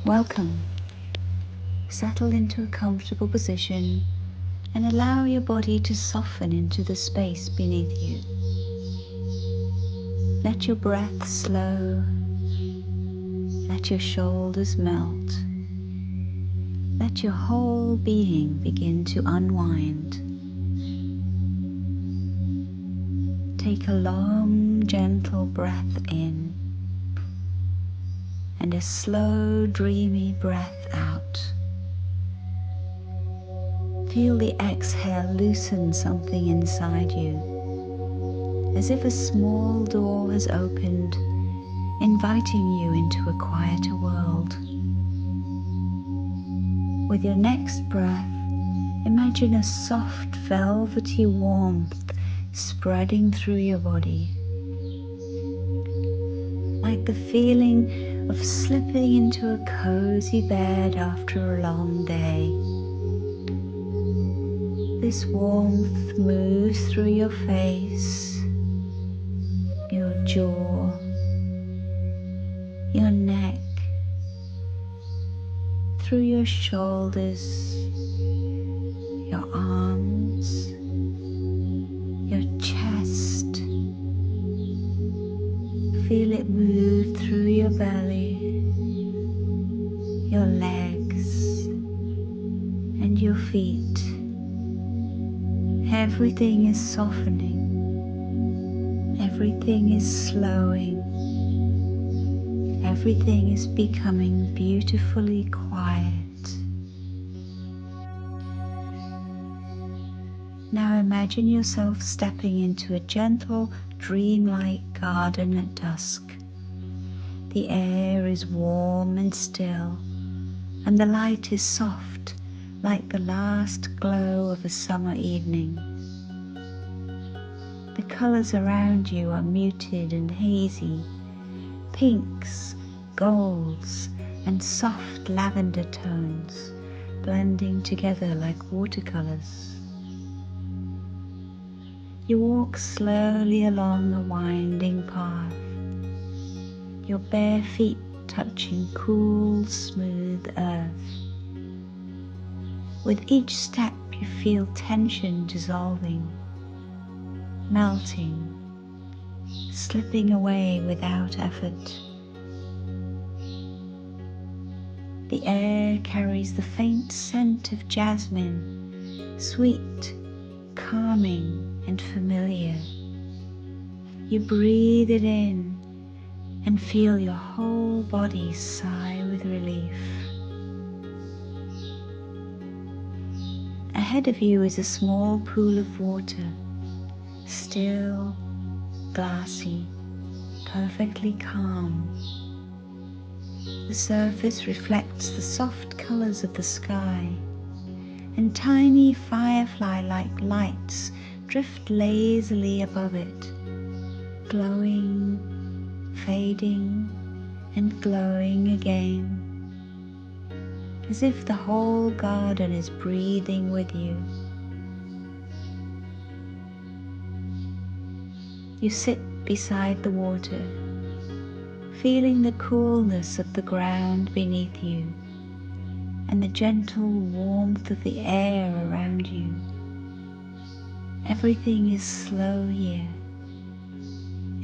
Welcome. Settle into a comfortable position and allow your body to soften into the space beneath you. Let your breath slow. Let your shoulders melt. Let your whole being begin to unwind. Take a long, gentle breath in and a slow, dreamy breath out. Feel the exhale loosen something inside you, as if a small door has opened, inviting you into a quieter world. With your next breath, imagine a soft, velvety warmth spreading through your body, like the feeling of slipping into a cozy bed after a long day. This warmth moves through your face, your jaw, your neck, through your shoulders, your arms, your chest. Feel it move through your belly, your legs, and your feet. Everything is softening. Everything is slowing. Everything is becoming beautifully quiet. Now imagine yourself stepping into a gentle, dreamlike garden at dusk. The air is warm and still, and the light is soft, like the last glow of a summer evening. The colors around you are muted and hazy, pinks, golds, and soft lavender tones blending together like watercolors. You walk slowly along a winding path, your bare feet touching cool, smooth earth. With each step you feel tension dissolving, melting, slipping away without effort. The air carries the faint scent of jasmine, sweet, calming, and familiar. You breathe it in and feel your whole body sigh with relief. Ahead of you is a small pool of water, still, glassy, perfectly calm. The surface reflects the soft colors of the sky, and tiny firefly-like lights drift lazily above it, glowing, fading, and glowing again, as if the whole garden is breathing with you. You sit beside the water, feeling the coolness of the ground beneath you and the gentle warmth of the air around you. Everything is slow here.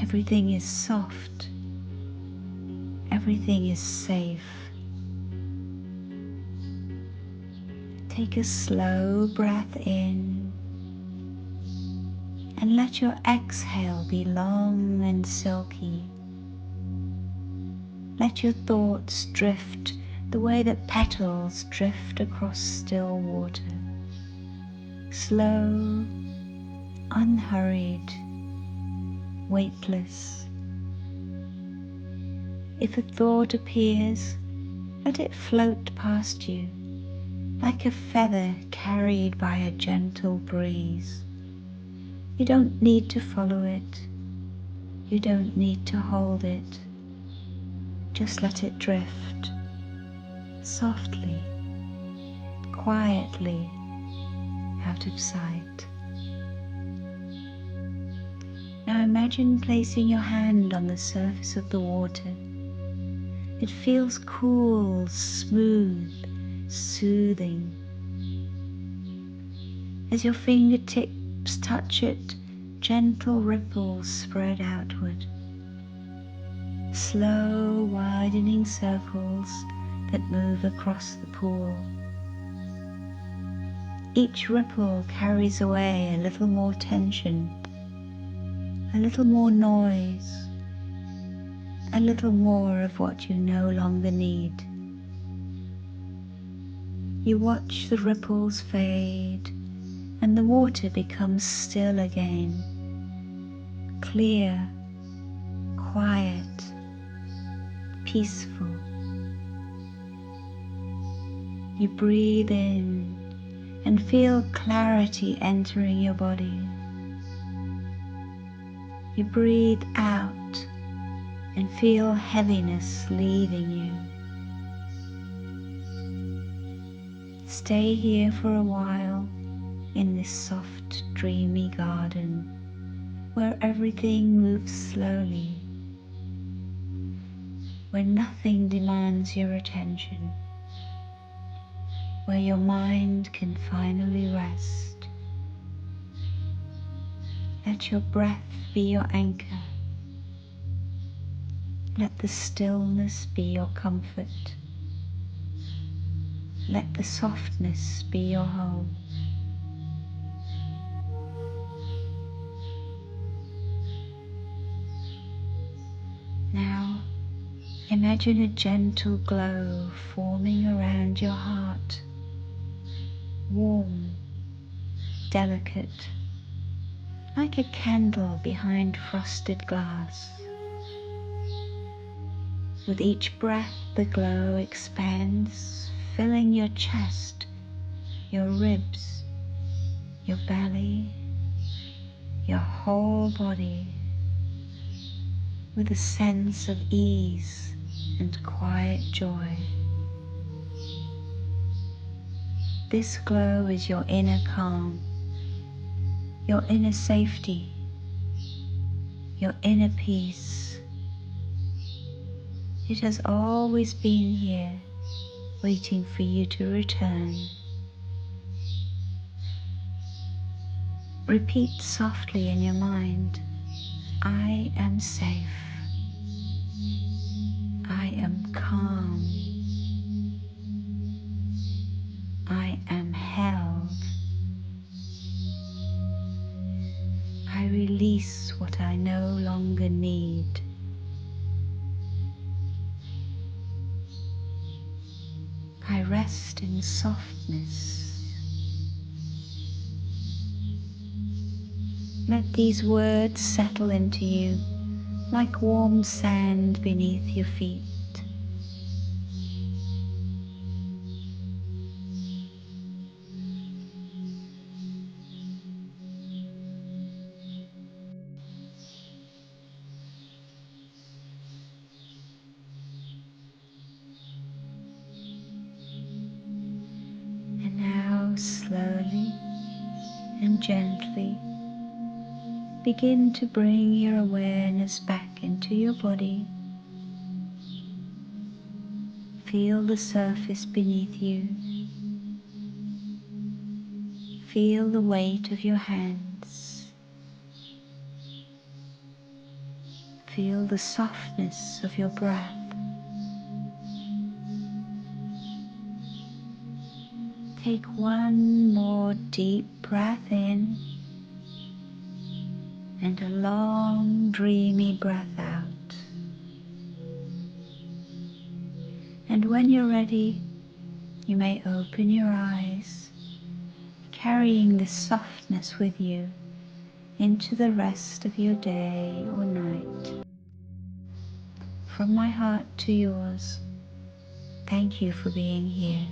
Everything is soft. Everything is safe. Take a slow breath in and let your exhale be long and silky. Let your thoughts drift the way that petals drift across still water. Slow, unhurried, weightless. If a thought appears, let it float past you, like a feather carried by a gentle breeze. You don't need to follow it. You don't need to hold it. Just let it drift, softly, quietly, out of sight. Now imagine placing your hand on the surface of the water. It feels cool, smooth, soothing. As your fingertips touch it, gentle ripples spread outward. Slow, widening circles that move across the pool. Each ripple carries away a little more tension, a little more noise, a little more of what you no longer need. You watch the ripples fade and the water becomes still again, clear, quiet, peaceful. You breathe in and feel clarity entering your body. You breathe out and feel heaviness leaving you. Stay here for a while in this soft, dreamy garden where everything moves slowly, where nothing demands your attention, where your mind can finally rest. Let your breath be your anchor. Let the stillness be your comfort. Let the softness be your home. Now, imagine a gentle glow forming around your heart, warm, delicate, like a candle behind frosted glass. With each breath, the glow expands, filling your chest, your ribs, your belly, your whole body with a sense of ease and quiet joy. This glow is your inner calm, your inner safety, your inner peace. It has always been here, waiting for you to return. Repeat softly in your mind, I am safe. I am calm. I am held. I release what I no longer need. I rest in softness. Let these words settle into you like warm sand beneath your feet. And now slowly and gently begin to bring your awareness back into your body. Feel the surface beneath you. Feel the weight of your hands. Feel the softness of your breath. Take one more deep breath in and a long, dreamy breath out. And when you're ready, you may open your eyes, carrying this softness with you into the rest of your day or night. From my heart to yours, thank you for being here.